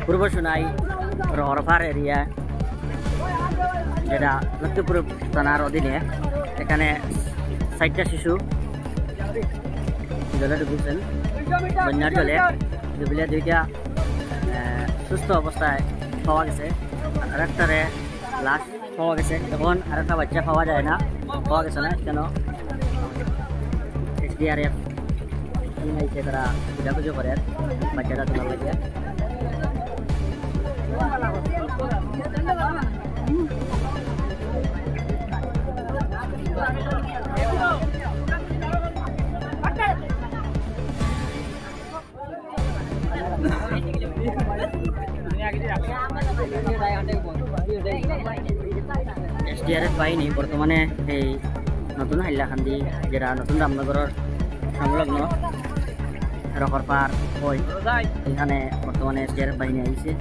পূর্ব Sonai রহরফার area, যেটা লক্ষ্মীপুর থানার অধীনে। এখানে 60টা শিশু জলে ডুবেছেন, বন্যার জলে ডুবিলে 2টা সুস্থ অবস্থায় পাওয়া গেছে, আরেকটারে লাশ পাওয়া গেছে। তখন আরেকটা বাচ্চা পাওয়া যায় না, পাওয়া গেছে না কেন SDRF তারা খোঁজাখুঁজি করে বাচ্চাটা তোলার লাগে। SDRF বাহিনী বর্তমানে এই নতুন হাইলাকান্দি, যেটা নতুন রামনগরের সংলগ্ন রকরপার ওই এখানে বর্তমানে SDRF বাহিনী আইছে।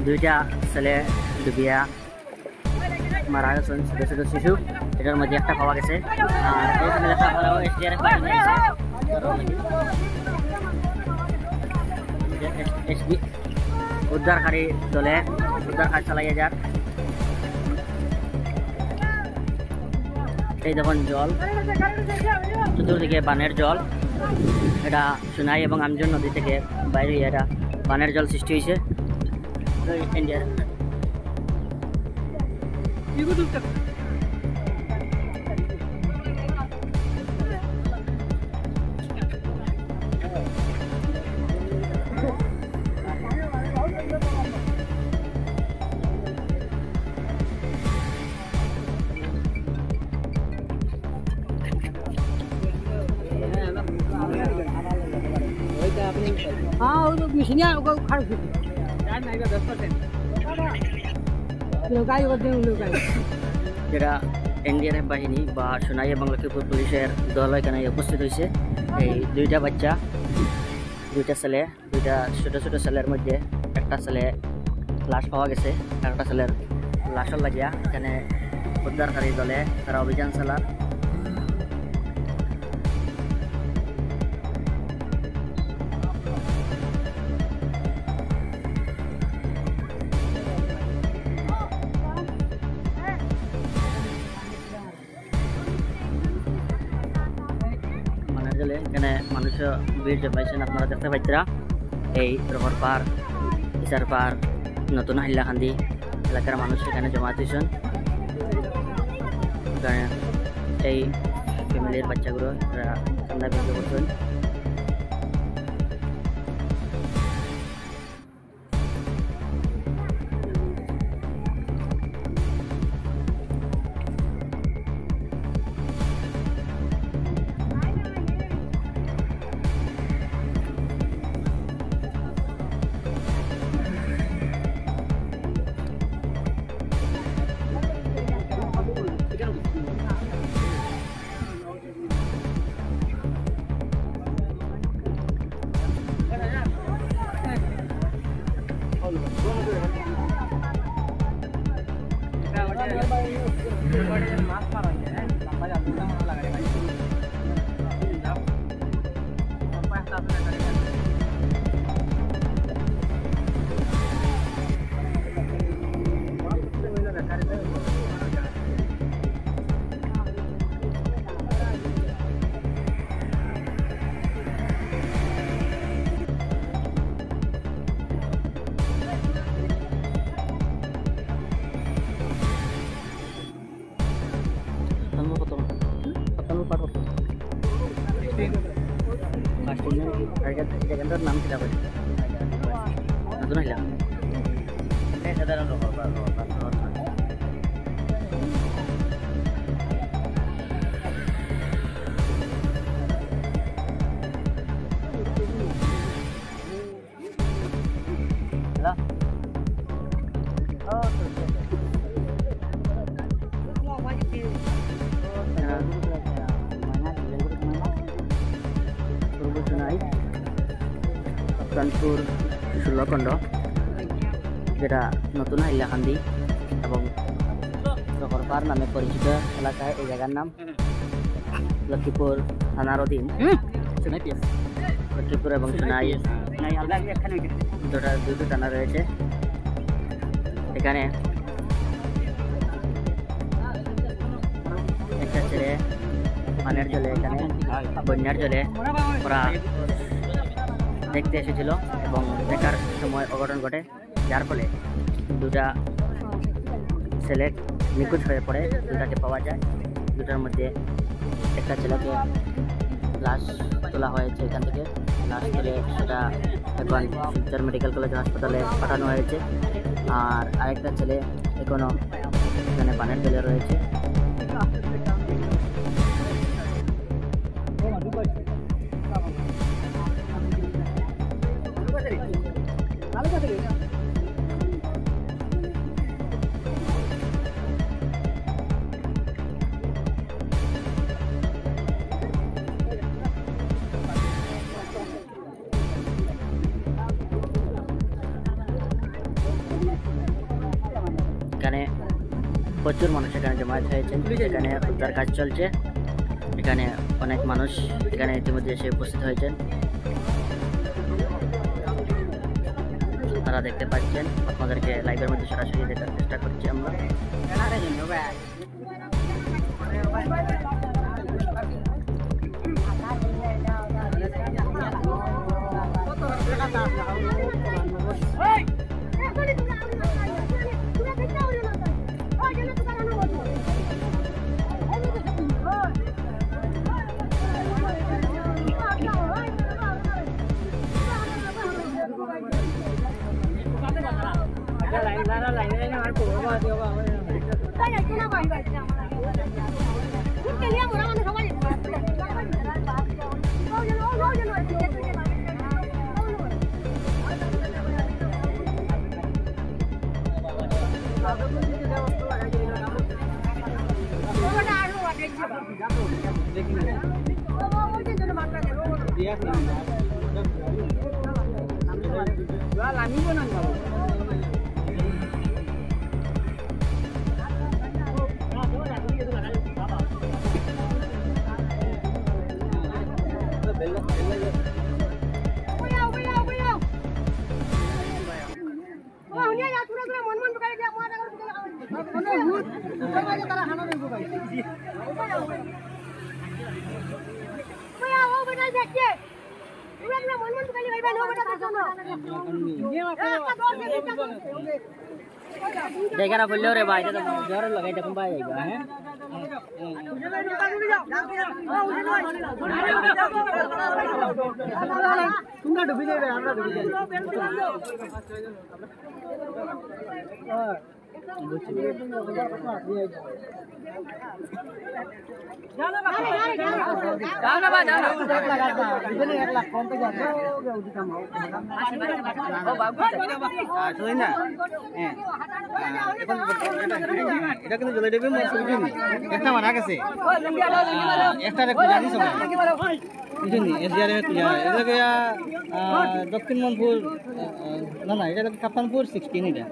2টা ছেলে ডুবিয়া মারা গেছেন, ছোট ছোট শিশু, এটার মধ্যে একটা পাওয়া গেছে। আর এইখানে লেখা হলো SDRF বাহিনী আইছে। উদ্ধারকারী দলে উদ্ধার কাজ চালাইয়া যাক। এই দেখুন জল, চতুর্দিকে বানের জল। এটা সোনাই এবং আমজন নদী থেকে বাইরে এটা বানের জল সৃষ্টি হয়েছে। ইন্ডিয়ার যেটা NDRF বাহিনী বা সোনাই এবং লক্ষ্মীপুর পুলিশের দল এখানে উপস্থিত হয়েছে। এই 2টা বাচ্চা, 2টা ছেলে, 2টা ছোট ছোট ছেলের মধ্যে একটা ছেলে লাশ পাওয়া গেছে, একটা ছেলের লাশর লাগিয়া এখানে উদ্ধারকারী দলে তারা অভিযান চালান। এখানে মানুষ ভিড় জমাইছেন, আপনারা দেখতে পাচ্ছেন। এই রহর পার, ইসার পার, নতুন হাইলাকান্দি এলাকার মানুষ এখানে জমা দিয়েছেন। এই ফ্যামিলির বাচ্চাগুলো ঠান্ডা বিক্রি করছেন। জায়গাটার নাম কিনা বলি নতুন হইলাম সাধারণ কানপুর ষোলখণ্ড যেটা নতুন হাইলাকান্দি এবং রকরপার নামে পরিচিত এলাকায় এই জায়গার নাম লক্ষ্মীপুর থানার অধীন লক্ষ্মীপুর এবং সোনাই দুটো থানা রয়েছে। এখানে একটা ছেলে পানের জলে, এখানে বন্যার জলে ওরা দেখতে এসেছিল এবং দেখার সময় অঘটন ঘটে, যার ফলে দুটা ছেলে নিখোঁজ হয়ে পড়ে। দুটাকে পাওয়া যায়, দুটার মধ্যে একটা ছেলেকে লাশ তোলা হয়েছে, এখান থেকে লাশ তুলে সেটা এখন শিলচর মেডিকেল কলেজ হাসপাতালে পাঠানো হয়েছে। আর আরেকটা ছেলে এখনও এখানে পানের জলে রয়েছে। এখানে প্রচুর মানুষ এখানে জমায়েত হয়েছে, এখানে উদ্ধার কাজ চলছে। এখানে অনেক মানুষ এখানে ইতিমধ্যে এসে উপস্থিত হয়েছেন, তারা দেখতে পাচ্ছেন। আপনাদেরকে লাইভের মধ্যে সরাসরি দেখার চেষ্টা করছি আমরা। देखा ना बोलो रे भाई, तो जोर लगाई देखूं भाई जाएगा हैं। तुम ना डूबी जाए, हम ना डूबी जाए। जाना बा जाना इतने 1 लाख कम पे जाते हो उदी काम हो ओ बाबू শুই না এখন এটা কিন্তু জলে দেবে মই শুই দিন একটা মারা গেছে একটা রে জানি সব বুঝিনি এসডিআর এর পূজা এটাকে দক্ষিণ মনপুর না না এটা কাপ্তানপুর 16 এটা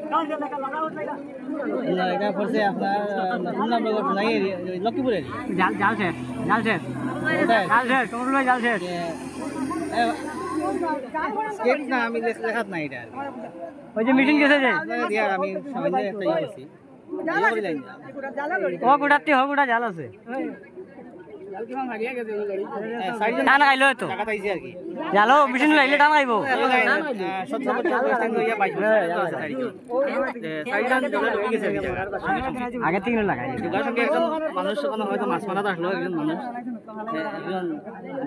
না এটা পড়ছে আপনার নতুননগর নাই লক্ষ্মীপুরের জাল শেষ টমেটো জাল শেষ স্কেট না আমি দেখাত না এটা ওই যে মিটিং গেছে যে দিয়ার আমি সামনে একটা ইয়ে করছি ও গুড়াতে হ গুড়া জাল আছে টান খাইলো তো জালো মেশিন লাইলে টান খাইবো আগে থেকে লাগাই মানুষ হয়তো মাছ মারাতে আসলো একজন মানুষ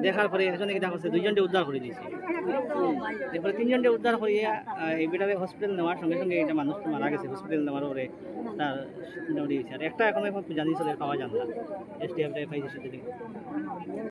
দেখার পরে একজনে কিনা করছে 2 জনকে উদ্ধার করে দিয়েছে এরপরে 3 জনকে উদ্ধার করিয়ে এই বেটারে হসপিটাল নেওয়ার সঙ্গে সঙ্গে এটা মানুষ মারা গেছে হসপিটাল নেওয়ার পরে তার মোটামুটি আর একটা এখন জানি চলে পাওয়া যান না এসটিএফ পাইছে